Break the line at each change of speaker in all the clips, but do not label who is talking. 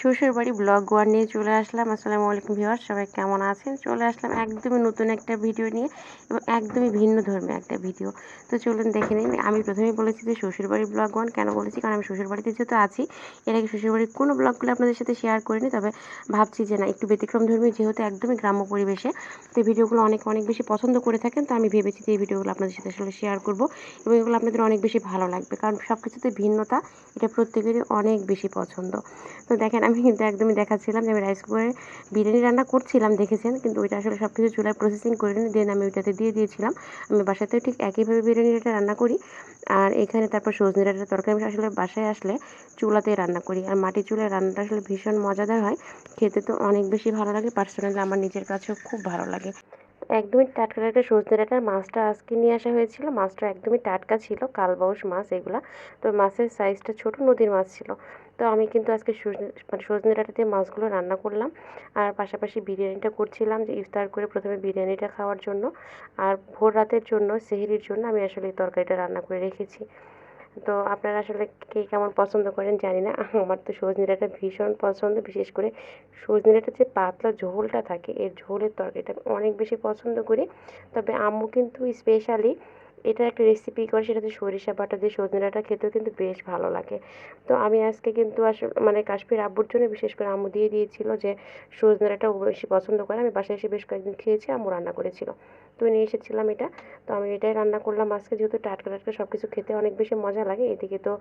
শ্বশুরবাড়ি ব্লগ 1 নিয়ে চলে আসলাম। আসসালামু আলাইকুম ভিউয়ার্স, সবাই কেমন আছেন? চলে আসলাম একদমই নতুন একটা ভিডিও নিয়ে এবং একদমই ভিন্ন ধর্মী একটা ভিডিও। তো চলুন দেখে নিন। আমি প্রথমেই বলেছি যে শ্বশুরবাড়ি ব্লগ 1 কেন বলেছি? কারণ আমি শ্বশুরবাড়িতে যেহেতু আছি, এর আগে শ্বশুরবাড়ির কোনো ব্লগগুলো আপনাদের সাথে শেয়ার করিনি। তবে ভাবছি যে না, একটু ব্যতিক্রমধর্মী যেহেতু একদমই গ্রাম্য পরিবেশে, তো এই ভিডিওগুলো অনেক বেশি পছন্দ করে থাকেন। তো আমি ভেবেছি যে এই ভিডিওগুলো আপনাদের সাথে আসলে শেয়ার করব এবং এগুলো আপনাদের অনেক বেশি ভালো লাগবে। কারণ সব কিছুতে ভিন্নতা, এটা প্রত্যেকেরই অনেক বেশি পছন্দ। তো দেখেন, আমি কিন্তু একদমই দেখাচ্ছিলাম যে আমি রাইস কুকারে বিরিয়ানি রান্না করছিলাম, দেখেছেন, কিন্তু ওইটা আসলে সব কিছু চুলায় প্রসেসিং করে নিয়ে দেন আমি ওইটাতে দিয়ে দিয়েছিলাম। আমি বাসাতেও ঠিক একইভাবে বিরিয়ানিটা রান্না করি। আর এখানে তারপর সজনে ডাঁটার তরকারি আমি আসলে বাসায় আসলে চুলাতেই রান্না করি। আর মাটির চুলায় রান্নাটা আসলে ভীষণ মজাদার হয়, খেতে তো অনেক বেশি ভালো লাগে। পার্সোনালি আমার নিজের কাছেও খুব ভালো লাগে। একদমই টাটকা টাটকা সজনে ডাঁটার মাছটা আজকে নিয়ে আসা হয়েছিল। মাছটা একদমই টাটকা ছিল, কালবাউস মাছ এগুলা। তো মাছের সাইজটা ছোট, নদীর মাছ ছিল। তো আমি কিন্তু আজকে সজনে ডাঁটা দিয়ে মাছগুলো রান্না করলাম। আর পাশাপাশি বিরিয়ানিটা করছিলাম, যে ইফতার করে প্রথমে বিরিয়ানিটা খাওয়ার জন্য, আর ভোর রাতের জন্য সেহরির জন্য আমি আসলে এই তরকারিটা রান্না করে রেখেছি। তো আপনারা আসলে কে কেমন পছন্দ করেন জানি না। আমার তো সজনে ডাঁটা ভীষণ পছন্দ, বিশেষ করে সজনে ডাঁটার যে পাতলা ঝোলটা থাকে, এর ঝোলের তরকারিটা আমি অনেক বেশি পছন্দ করি। তবে আম্মু কিন্তু স্পেশালি এটা একটা রেসিপি করে, সেটা হচ্ছে সরিষা বাটা দিয়ে সজনে ডাঁটা খেতেও কিন্তু বেশ ভালো লাগে। তো আমি আজকে কিন্তু আসলে মানে কাশ্মীর আব্বুর জন্য বিশেষ করে আম্মু দিয়ে দিয়েছিল যে সজনে ডাঁটা ও বেশি পছন্দ করে। আমি বাসায় এসে বেশ কয়েকদিন খেয়েছি, আম্মু রান্না করেছিল, তো নিয়ে এসেছিলাম এটা। তো আমি এটাই রান্না করলাম আজকে, যেহেতু টাটকা টাটকা সব কিছু খেতে অনেক বেশি মজা লাগে। এদিকে তো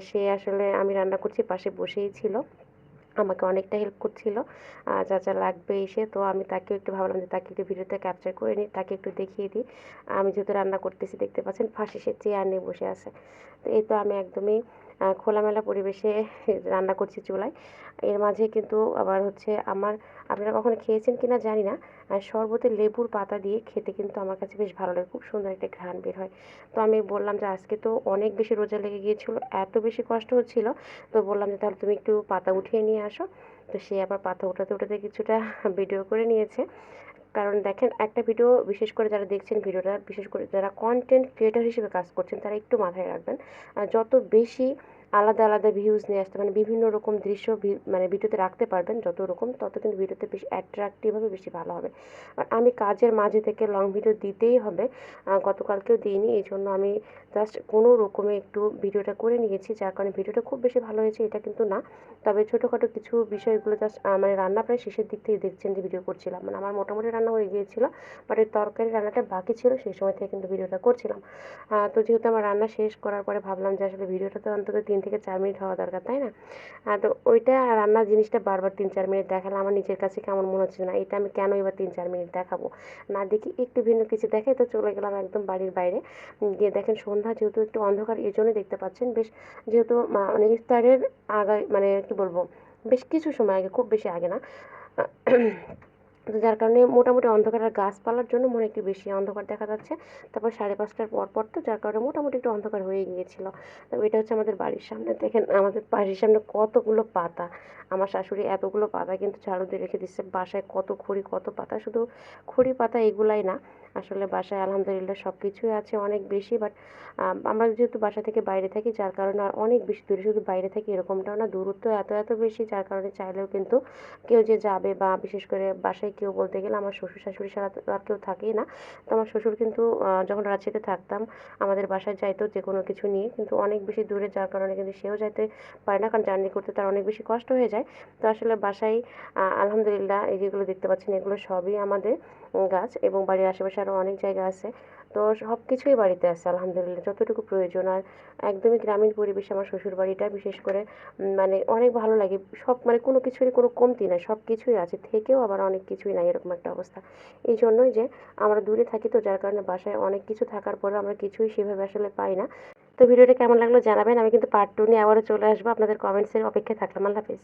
সে আসলে আমি রান্না করছি পাশে বসেই ছিল, আমাকে অনেকটা হেল্প করছিল, যা যা লাগবে এসে। তো আমি তাকেও একটু ভাবলাম যে তাকে একটু ভিডিওতে ক্যাপচার করে নিই, তাকে একটু দেখিয়ে দিই। আমি যেহেতু রান্না করতেছি, দেখতে পাচ্ছেন পাশে সে চেয়ার নিয়ে বসে আছে। তো এই তো আমি একদমই খোলামেলা পরিবেশে রান্না করছি চুলায়। এর মাঝে কিন্তু আবার হচ্ছে আমার, আপনারা কখনো খেয়েছেন কিনা জানি না, শরবতে লেবুর পাতা দিয়ে খেতে কিন্তু আমার কাছে বেশ ভালো লাগে, খুব সুন্দর একটা ঘ্রাণ বের হয়। তো আমি বললাম যে আজকে তো অনেক বেশি রোজা লেগে গিয়েছিল, এত বেশি কষ্ট হচ্ছিল। তো বললাম যে তাহলে তুমি একটু পাতা উঠিয়ে নিয়ে আসো। তো সে আবার পাতা উঠাতে কিছুটা ভিডিও করে নিয়েছে। কারণ দেখেন, একটা ভিডিও বিশেষ করে যারা দেখছেন ভিডিওটা, বিশেষ করে যারা কন্টেন্ট ক্রিয়েটর হিসেবে কাজ করছেন, তারা একটু মাথায় রাখবেন, যত বেশি আলাদা আলাদা ভিউজ নিয়ে আসতে, মানে বিভিন্ন রকম দৃশ্য মানে ভিডিওতে রাখতে পারবেন যত রকম, তত কিন্তু ভিডিওতে বেশি অ্যাট্রাক্টিভ হবে, বেশি ভালো হবে। আর আমি কাজের মাঝে থেকে লং ভিডিও দিতেই হবে, গতকালকেও দিইনি, এই জন্য আমি জাস্ট কোনো রকমে একটু ভিডিওটা করে নিয়েছি, যার কারণে ভিডিওটা খুব বেশি ভালো হয়েছে এটা কিন্তু না। তবে ছোটোখাটো কিছু বিষয়গুলো জাস্ট মানে রান্না প্রায় শেষের দিক থেকে দেখছেন যে ভিডিও করছিলাম, মানে আমার মোটামুটি রান্না হয়ে গিয়েছিল, বাট এই তরকারি রান্নাটা বাকি ছিল, সেই সময় থেকে কিন্তু ভিডিওটা করছিলাম। তো যেহেতু আমার রান্না শেষ করার পরে ভাবলাম যে আসলে ভিডিওটা তো অন্তত 3 থেকে 4 মিনিট হওয়া দরকার, তাই না? তো ওইটা রান্নার জিনিসটা বারবার 3-4 মিনিট দেখালে আমার নিজের কাছে কেমন মনে হচ্ছে, না এটা আমি কেন এবার 3-4 মিনিট দেখাবো, না দেখি একটু ভিন্ন কিছু দেখাই। তো চলে গেলাম একদম বাড়ির বাইরে। গিয়ে দেখেন সন্ধ্যা যেহেতু একটু অন্ধকার, এই জন্যই দেখতে পাচ্ছেন বেশ, যেহেতু মানে ইফতারের আগে, মানে কি বলবো, বেশ কিছু সময় আগে, খুব বেশি আগে না। তো যার কারণে মোটামুটি অন্ধকার, আর গাছপালার জন্য মনে একটু বেশি অন্ধকার দেখা যাচ্ছে। তারপর 5:30টার পর তো, যার কারণে মোটামুটি একটু অন্ধকার হয়ে গিয়েছিল। তো এটা হচ্ছে আমাদের বাড়ির সামনে, দেখেন আমাদের বাড়ির সামনে কতগুলো পাতা। আমার শাশুড়ি এতগুলো পাতা কিন্তু ঝাড়ু দিয়ে রেখে দিচ্ছে। বাসায় কত খড়ি, কত পাতা, শুধু খড়ি পাতা এগুলাই না, আসলে বাসায় আলহামদুলিল্লাহ সব কিছুই আছে অনেক বেশি। বাট আমরা যেহেতু বাসা থেকে বাইরে থাকি, যার কারণে আর অনেক বেশি দূরে, শুধু বাইরে থাকি এরকমটাও না, দূরত্ব এত বেশি, যার কারণে চাইলেও কিন্তু কেউ যে যাবে, বা বিশেষ করে বাসায় কেউ বলতে গেলে আমার শ্বশুর শাশুড়ি ছাড়া তো আর কেউ থাকেই না। তো আমার শ্বশুর কিন্তু যখন রাজশাহীতে থাকতাম, আমাদের বাসায় যাইতো যে কোনো কিছু নিয়ে, কিন্তু অনেক বেশি দূরে, যার কারণে কিন্তু সেও যাইতে পারে না, কারণ জার্নি করতে তার অনেক বেশি কষ্ট হয়ে যায়। তো আসলে বাসায় আলহামদুলিল্লাহ এই যেগুলো দেখতে পাচ্ছেন, এগুলো সবই আমাদের গাছ, এবং বাড়ির আশেপাশে আরও অনেক জায়গা আছে। তো সব কিছুই বাড়িতে আছে আলহামদুলিল্লাহ, যতটুকু প্রয়োজন। আর একদমই গ্রামীণ পরিবেশে আমার শ্বশুর বাড়িটা, বিশেষ করে মানে অনেক ভালো লাগে। সব মানে কোনো কিছুরই কোনো কমতি নাই, সব কিছুই আছে, থেকেও আবার অনেক কিছুই নাই, এরকম একটা অবস্থা। এই জন্যই যে আমরা দূরে থাকি, তো যার কারণে বাসায় অনেক কিছু থাকার পরেও আমরা কিছুই সেভাবে আসলে পাই না। তো ভিডিওটা কেমন লাগলো জানাবেন। আমি কিন্তু পার্ট 2 নিয়ে আবারও চলে আসবো, আপনাদের কমেন্টসের অপেক্ষায় থাকলাম। আল্লাহ হাফেজ।